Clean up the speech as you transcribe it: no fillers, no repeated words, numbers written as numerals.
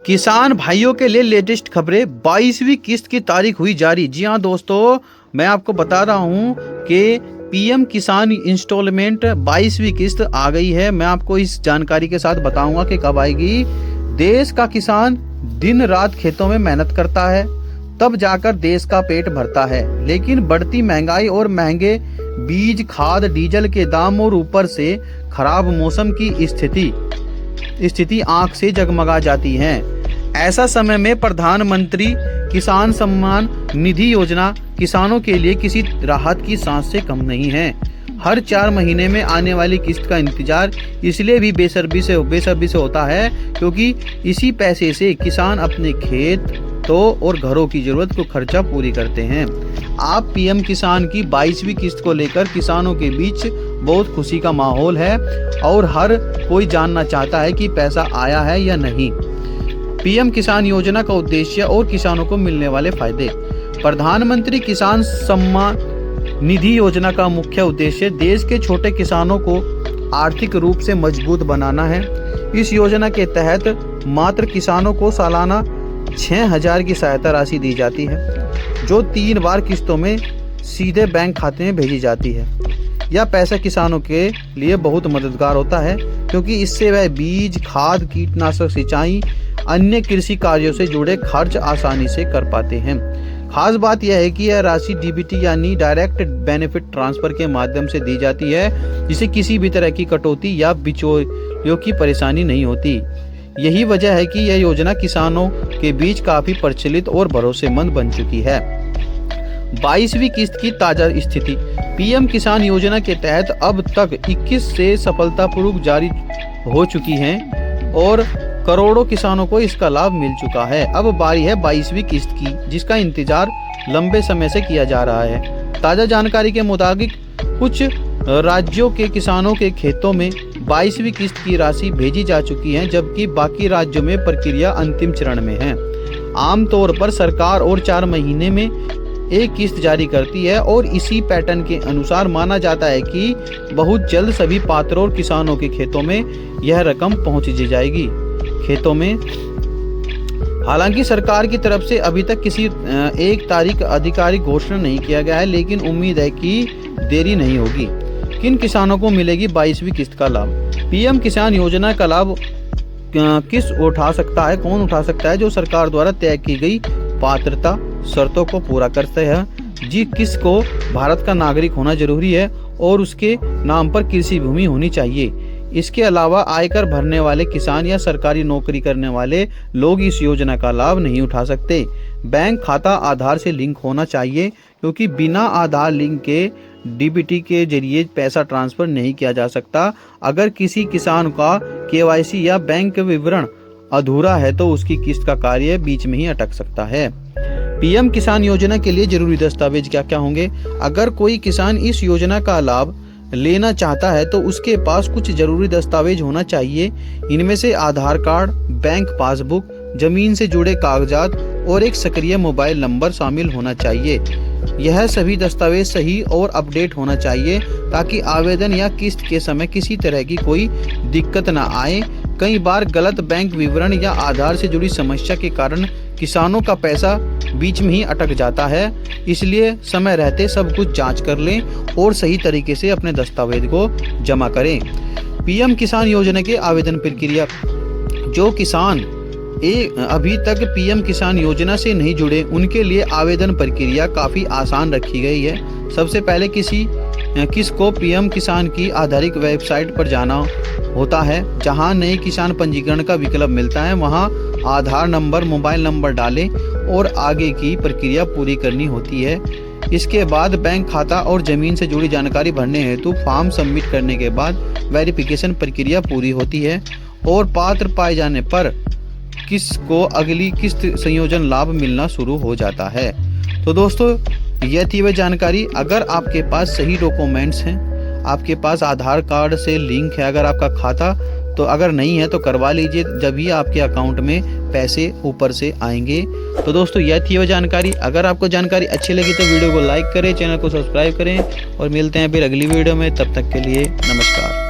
किसान भाइयों के लिए लेटेस्ट खबरें। 22वीं किस्त की तारीख हुई जारी। जी हाँ दोस्तों, मैं आपको बता रहा हूँ कि पीएम किसान इंस्टॉलमेंट 22वीं किस्त आ गई है। मैं आपको इस जानकारी के साथ बताऊंगा कि कब आएगी। देश का किसान दिन रात खेतों में मेहनत करता है, तब जाकर देश का पेट भरता है। लेकिन बढ़ती महंगाई और महंगे बीज, खाद, डीजल के दाम और ऊपर से खराब मौसम की स्थिति आंख से जगमगा जाती है। ऐसा समय में प्रधानमंत्री किसान सम्मान निधि योजना किसानों के लिए किसी राहत की सांस से कम नहीं है। हर 4 महीने में आने वाली किस्त का इंतजार इसलिए भी बेसब्री से होता है क्योंकि इसी पैसे से किसान अपने खेतों और घरों की जरूरत को खर्चा पूरी करते हैं। आप पीएम किसान की 22वीं किस्त को लेकर किसानों के बीच बहुत खुशी का माहौल है और हर कोई जानना चाहता है कि पैसा आया है या नहीं। पीएम किसान योजना का उद्देश्य और किसानों को मिलने वाले फायदे। प्रधानमंत्री किसान सम्मान निधि योजना का मुख्य उद्देश्य देश के छोटे किसानों को आर्थिक रूप से मजबूत बनाना है। इस योजना के तहत मात्र किसानों को सालाना 6,000 की सहायता राशि दी जाती है, जो 3 बार किस्तों में सीधे बैंक खाते में भेजी जाती है। यह पैसा किसानों के लिए बहुत मददगार होता है क्योंकि इससे वह बीज, खाद, कीटनाशक, सिंचाई, अन्य कृषि कार्यों से जुड़े खर्च आसानी से कर पाते हैं। खास बात यह है कि यह राशि डीबीटी यानी डायरेक्ट बेनिफिट ट्रांसफर के माध्यम से दी जाती है, जिसे किसी भी तरह की कटौती या बिचौलियों की परेशानी नहीं होती। यही वजह है कि यह योजना किसानों के बीच काफी प्रचलित और भरोसेमंद बन चुकी है। 22वीं किस्त की ताजा स्थिति। पीएम किसान योजना के तहत अब तक 21 से सफलतापूर्वक जारी हो चुकी हैं और करोड़ों किसानों को इसका लाभ मिल चुका है। अब बारी है 22वीं किस्त की, जिसका इंतजार लंबे समय से किया जा रहा है। ताजा जानकारी के मुताबिक कुछ राज्यों के किसानों के खेतों में 22वीं किस्त की राशि भेजी जा चुकी है, जबकि बाकी राज्यों में प्रक्रिया अंतिम चरण में है। आमतौर पर सरकार और 4 महीने में एक किस्त जारी करती है और इसी पैटर्न के अनुसार माना जाता है कि बहुत जल्द सभी पात्र और किसानों के खेतों में यह रकम पहुंच जाएगी। खेतों में हालांकि सरकार की तरफ से अभी तक किसी एक तारीख आधिकारिक घोषणा नहीं किया गया है, लेकिन उम्मीद है कि देरी नहीं होगी। किन किसानों को मिलेगी 22वीं किस्त का लाभ? पीएम किसान योजना का लाभ कौन उठा सकता है? जो सरकार द्वारा तय की गई पात्रता शर्तों को पूरा करते हैं। जी, किसको भारत का नागरिक होना जरूरी है और उसके नाम पर कृषि भूमि होनी चाहिए। इसके अलावा आयकर भरने वाले किसान या सरकारी नौकरी करने वाले लोग इस योजना का लाभ नहीं उठा सकते। बैंक खाता आधार से लिंक होना चाहिए क्योंकि बिना आधार लिंक के डीबीटी के जरिए पैसा ट्रांसफर नहीं किया जा सकता। अगर किसी किसान का केवाईसी या बैंक विवरण अधूरा है तो उसकी किस्त का कार्य बीच में ही अटक सकता है। पीएम किसान योजना के लिए जरूरी दस्तावेज क्या क्या होंगे? अगर कोई किसान इस योजना का लाभ लेना चाहता है तो उसके पास कुछ जरूरी दस्तावेज होना चाहिए। इनमें से आधार कार्ड, बैंक पासबुक, जमीन से जुड़े कागजात और एक सक्रिय मोबाइल नंबर शामिल होना चाहिए। यह सभी दस्तावेज सही और अपडेट होना चाहिए ताकि आवेदन या किस्त के समय किसी तरह की कोई दिक्कत न आए। कई बार गलत बैंक विवरण या आधार से जुड़ी समस्या के कारण किसानों का पैसा बीच में ही अटक जाता है। इसलिए समय रहते सब कुछ जांच कर लें और सही तरीके से अपने दस्तावेज को जमा करें। पीएम किसान योजना के आवेदन प्रक्रिया। जो किसान अभी तक पीएम किसान योजना से नहीं जुड़े, उनके लिए आवेदन प्रक्रिया काफ़ी आसान रखी गई है। सबसे पहले किसको पीएम किसान की आधारित वेबसाइट पर जाना होता है, जहां नए किसान पंजीकरण का विकल्प मिलता है। वहां आधार नंबर, मोबाइल नंबर डालें और आगे की प्रक्रिया पूरी करनी होती है। इसके बाद बैंक खाता और जमीन से जुड़ी जानकारी भरने हेतु फॉर्म सबमिट करने के बाद वेरिफिकेशन प्रक्रिया पूरी होती है और पात्र पाए जाने पर किसको अगली किस्त संयोजन लाभ मिलना शुरू हो जाता है। तो दोस्तों, यह थी वह जानकारी। अगर आपके पास सही डॉक्यूमेंट्स हैं, आपके पास आधार कार्ड से लिंक है अगर आपका खाता, तो अगर नहीं है तो करवा लीजिए, जब भी आपके अकाउंट में पैसे ऊपर से आएंगे। तो दोस्तों, यह थी वह जानकारी। अगर आपको जानकारी अच्छी लगी तो वीडियो को लाइक करें, चैनल को सब्सक्राइब करें और मिलते हैं फिर अगली वीडियो में। तब तक के लिए नमस्कार।